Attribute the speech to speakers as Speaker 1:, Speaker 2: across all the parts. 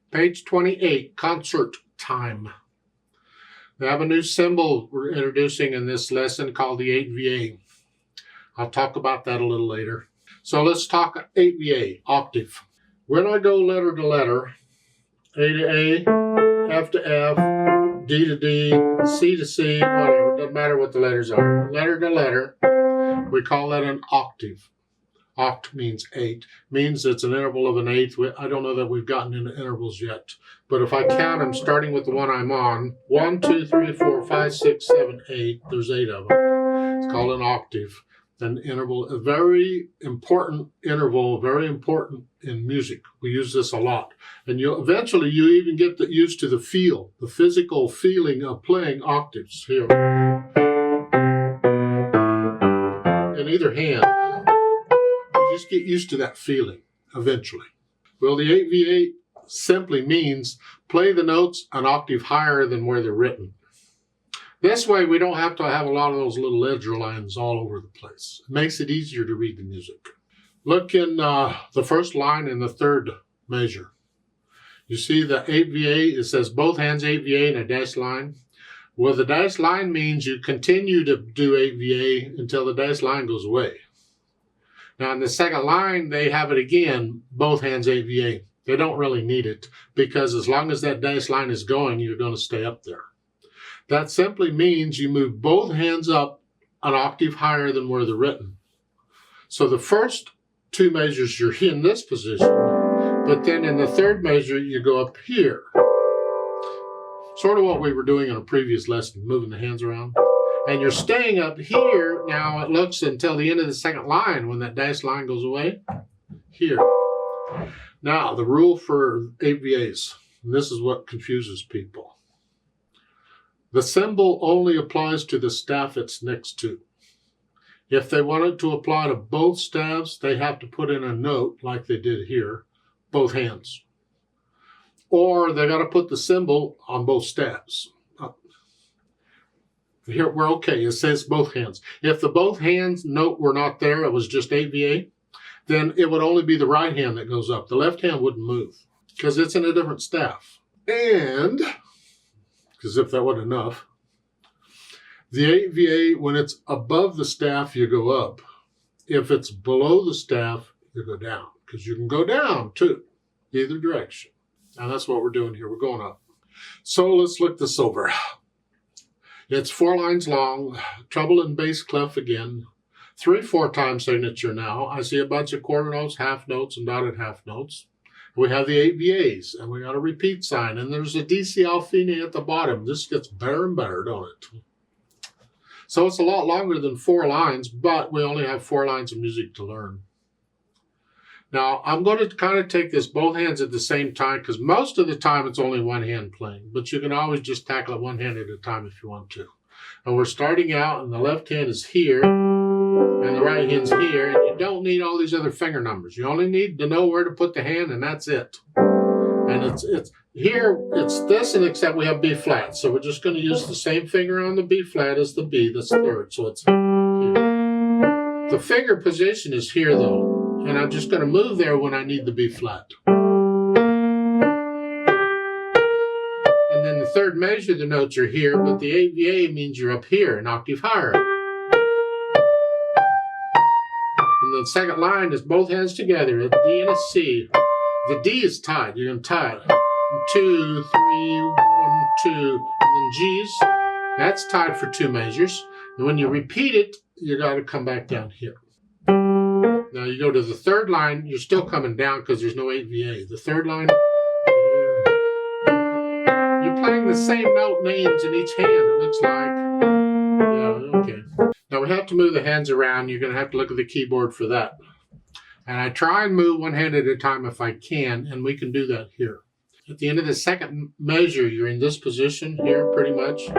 Speaker 1: Page 28, concert time. We have a new symbol we're introducing in this lesson called the 8VA. I'll talk about that a little later. So let's talk 8VA, octave. When I go letter to letter, A to A, F to F, D to D, C to C, whatever, doesn't matter what the letters are. Letter to letter, we call that an octave. Oct means 8, means it's an interval of an eighth. I don't know that we've gotten into intervals yet, but if I count them, starting with the one I'm on, 1, 2, 3, 4, 5, 6, 7, 8, there's 8 of them. It's called an octave. An interval, a very important interval, very important in music. We use this a lot. And eventually you even get used to the feel, the physical feeling of playing octaves here. In either hand. You just get used to that feeling eventually. Well, the 8VA simply means play the notes an octave higher than where they're written. This way, we don't have to have a lot of those little ledger lines all over the place. It makes it easier to read the music. Look in the first line in the third measure. You see the 8VA, it says both hands 8VA and a dashed line. Well, the dashed line means you continue to do 8VA until the dashed line goes away. Now, in the second line, they have it again, both hands 8VA. They don't really need it because as long as that dashed line is going, you're going to stay up there. That simply means you move both hands up an octave higher than where they're written. So the first two measures, you're in this position, but then in the third measure, you go up here. Sort of what we were doing in a previous lesson, moving the hands around. And you're staying up here, now it looks until the end of the second line when that dashed line goes away, here. Now, the rule for 8VAs, and this is what confuses people. The symbol only applies to the staff it's next to. If they want it to apply to both staves, they have to put in a note like they did here, both hands. Or they got to put the symbol on both staves. Here, we're okay. It says both hands. If the both hands note were not there, it was just 8VA, then it would only be the right hand that goes up. The left hand wouldn't move because it's in a different staff. And, because if that wasn't enough, the 8VA, when it's above the staff, you go up. If it's below the staff, you go down because you can go down too, either direction. And that's what we're doing here. We're going up. So let's look this over. It's 4 lines long, treble and bass clef again, 3/4 time signature now. I see a bunch of quarter notes, half notes, and dotted half notes. We have the 8VAs, and we got a repeat sign, and there's a DC Alfini at the bottom. This gets better and better, don't it? So it's a lot longer than 4 lines, but we only have 4 lines of music to learn. Now, I'm going to kind of take this both hands at the same time because most of the time it's only one hand playing, but you can always just tackle it one hand at a time if you want to. And we're starting out, and the left hand is here, and the right hand's here, and you don't need all these other finger numbers. You only need to know where to put the hand, and that's it. And it's here, it's this, and except we have B flat. So we're just going to use the same finger on the B flat as the B, that's third. So it's here. The finger position is here, though. And I'm just going to move there when I need the B flat. And then the third measure, the notes are here, but the 8VA means you're up here, an octave higher. And the second line is both hands together, a D and a C. The D is tied, you're going to tie it. 2, 3, 1, 2, and then G's. That's tied for 2 measures. And when you repeat it, you got to come back down here. Now you go to the third line, you're still coming down because there's no 8VA. The third line, you're playing the same note names in each hand, it looks like. Yeah, okay. Now we have to move the hands around. You're going to have to look at the keyboard for that. And I try and move one hand at a time if I can, and we can do that here. At the end of the second measure, you're in this position here pretty much.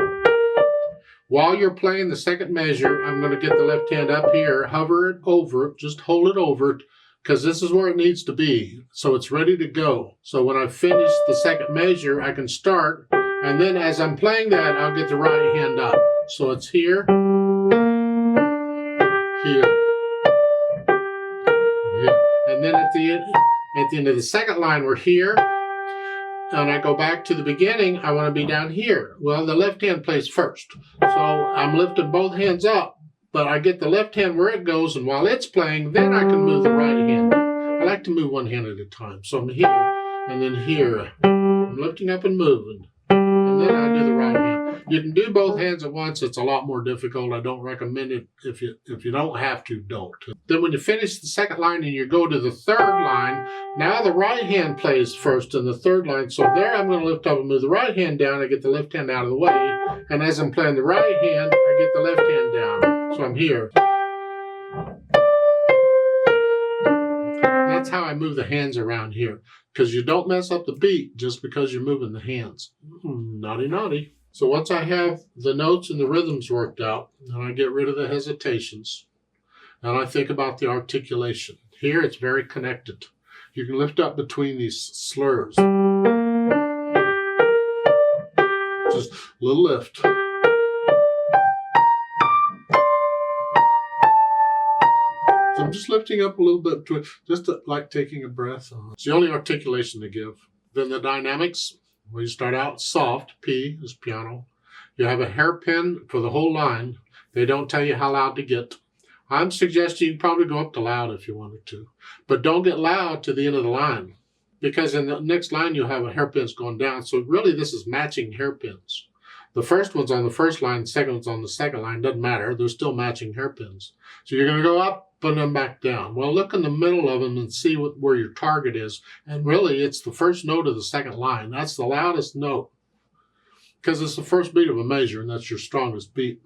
Speaker 1: While you're playing the second measure, I'm going to get the left hand up here, hover it over, just hold it over it, because this is where it needs to be. So it's ready to go. So when I finish the second measure, I can start, and then as I'm playing that, I'll get the right hand up. So it's here, here, here. And then at the end of the second line, we're here. and I go back to the beginning, I want to be down here. Well, the left hand plays first. So I'm lifting both hands up, but I get the left hand where it goes, and while it's playing, then I can move the right hand. I like to move one hand at a time. So I'm here, and then here. I'm lifting up and moving, and then I do the right hand. You can do both hands at once. It's a lot more difficult. I don't recommend it. If you don't have to, don't. Then when you finish the second line and you go to the third line, now the right hand plays first in the third line. So there I'm going to lift up and move the right hand down. I get the left hand out of the way. And as I'm playing the right hand, I get the left hand down. So I'm here. That's how I move the hands around here. Because you don't mess up the beat just because you're moving the hands. Naughty, naughty. So once I have the notes and the rhythms worked out, then I get rid of the hesitations. And I think about the articulation. Here it's very connected. You can lift up between these slurs. Just a little lift. So I'm just lifting up a little bit, just like taking a breath. It's the only articulation to give. Then the dynamics. When you start out soft, P is piano. You have a hairpin for the whole line. They don't tell you how loud to get. I'm suggesting you probably go up to loud if you wanted to. But don't get loud to the end of the line. Because in the next line you'll have a hairpins going down. So really this is matching hairpins. The first one's on the first line, the second one's on the second line. Doesn't matter. They're still matching hairpins. So you're going to go up and then back down. Well, look in the middle of them and see where your target is. And really, it's the first note of the second line. That's the loudest note because it's the first beat of a measure, and that's your strongest beat.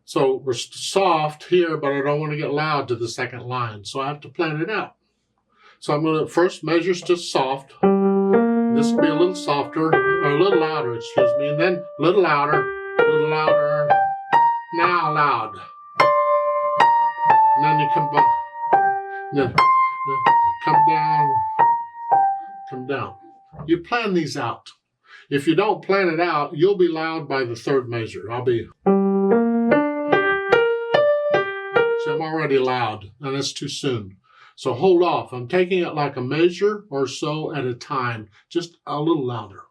Speaker 1: So we're soft here, but I don't want to get loud to the second line. So I have to plan it out. So I'm going to first measure to soft. This will be a little softer, or a little louder, excuse me, and then a little louder, now loud. And then you then come down. You plan these out. If you don't plan it out, you'll be loud by the third measure. So I'm already loud, and it's too soon. So hold off. I'm taking it like a measure or so at a time, just a little louder.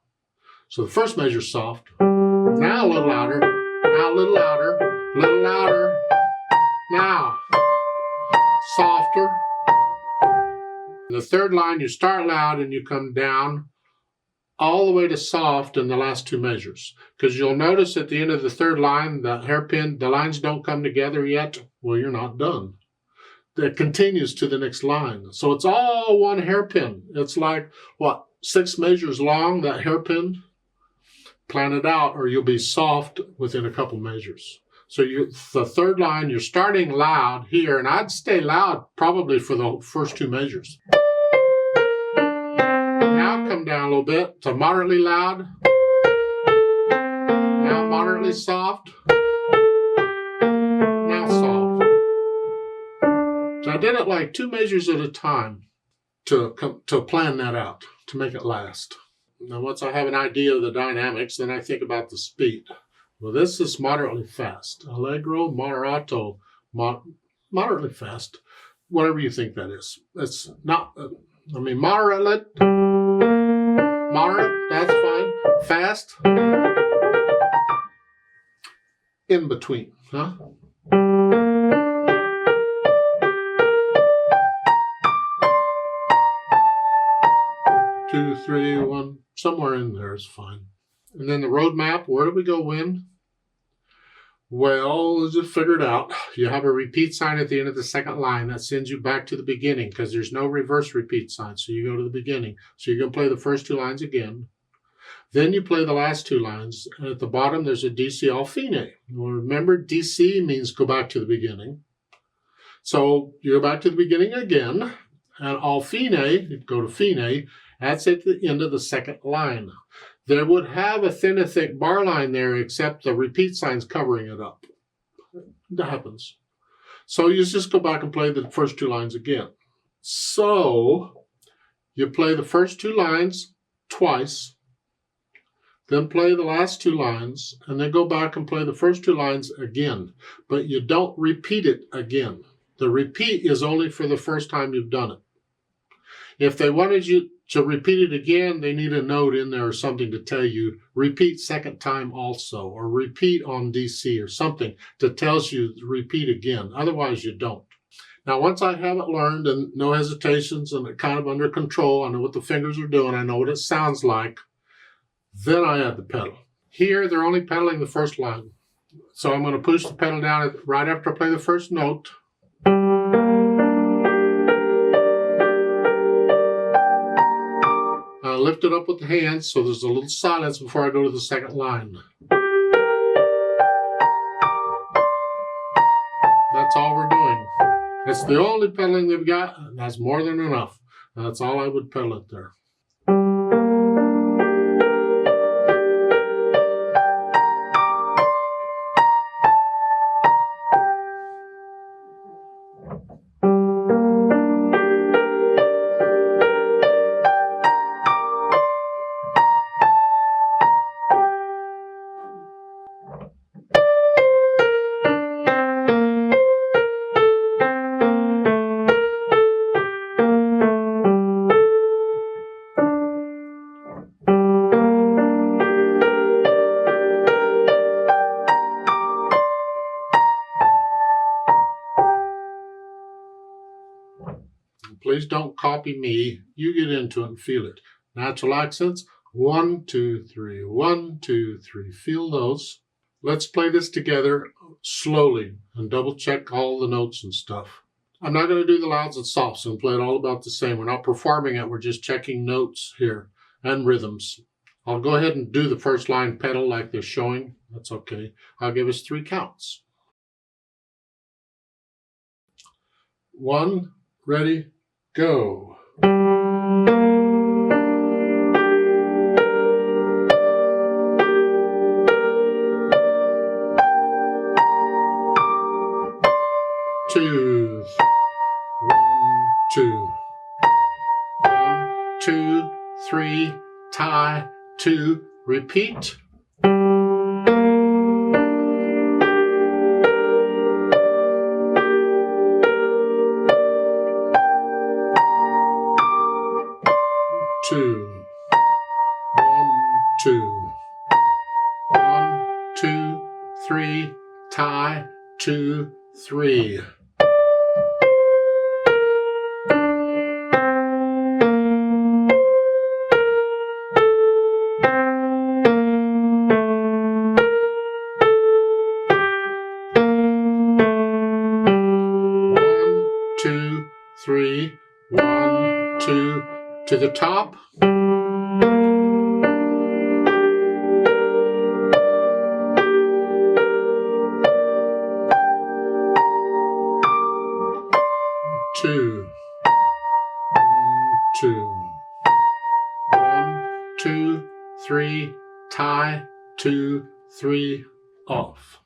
Speaker 1: So the first measure is soft. Now a little louder. Now a little louder. A little louder. Now. Softer. In the third line, you start loud and you come down all the way to soft in the last two measures. Because you'll notice at the end of the third line, the hairpin, the lines don't come together yet. Well, you're not done. It continues to the next line. So it's all one hairpin. It's like, 6 measures long, that hairpin? Plan it out or you'll be soft within a couple measures. So the third line, you're starting loud here, and I'd stay loud probably for the first 2 measures. Now come down a little bit to moderately loud. Now moderately soft. Now soft. So I did it like 2 measures at a time to plan that out, to make it last. Now once I have an idea of the dynamics, then I think about the speed. Well, this is moderately fast. Allegro, moderato, moderately fast. Whatever you think that is. It's not, moderate, that's fine. Fast, in between, huh? 2, 3, 1, somewhere in there is fine. And then the roadmap, where do we go when? Well, let's just figure it out. You have a repeat sign at the end of the second line that sends you back to the beginning because there's no reverse repeat sign. So you go to the beginning. So you're going to play the first 2 lines again. Then you play the last 2 lines. And at the bottom, there's a DC all fine. Well, remember, DC means go back to the beginning. So you go back to the beginning again. And all fine, you go to fine. That's at the end of the second line. There would have a thin and thick bar line there, except the repeat sign's covering it up. That happens. So you just go back and play the first 2 lines again. So you play the first 2 lines twice, then play the last 2 lines, and then go back and play the first 2 lines again. But you don't repeat it again. The repeat is only for the first time you've done it. If they wanted you to repeat it again, they need a note in there or something to tell you, repeat second time also, or repeat on DC or something that tells you repeat again. Otherwise, you don't. Now, once I have it learned and no hesitations and kind of under control, I know what the fingers are doing, I know what it sounds like, then I add the pedal. Here, they're only pedaling the first line. So I'm going to push the pedal down right after I play the first note. I lift it up with the hands so there's a little silence before I go to the second line. That's all we're doing. It's the only pedaling they've got, and that's more than enough. And that's all I would pedal it there. Please don't copy me. You get into it and feel it. Natural accents. 1, 2, 3. 1, 2, 3. Feel those. Let's play this together slowly and double check all the notes and stuff. I'm not going to do the louds and softs and play it all about the same. We're not performing it. We're just checking notes here and rhythms. I'll go ahead and do the first line pedal like they're showing. That's okay. I'll give us 3 counts. 1, ready, go. 2, 1, 2. 1, 2, 3, tie, 2, repeat. 2, 1, 2. 1, 2, 3, tie, 2, 3. 2, 3, 1, 2, to the top. 2, 1, 2. 1, 2, 3, tie, 2, 3, off.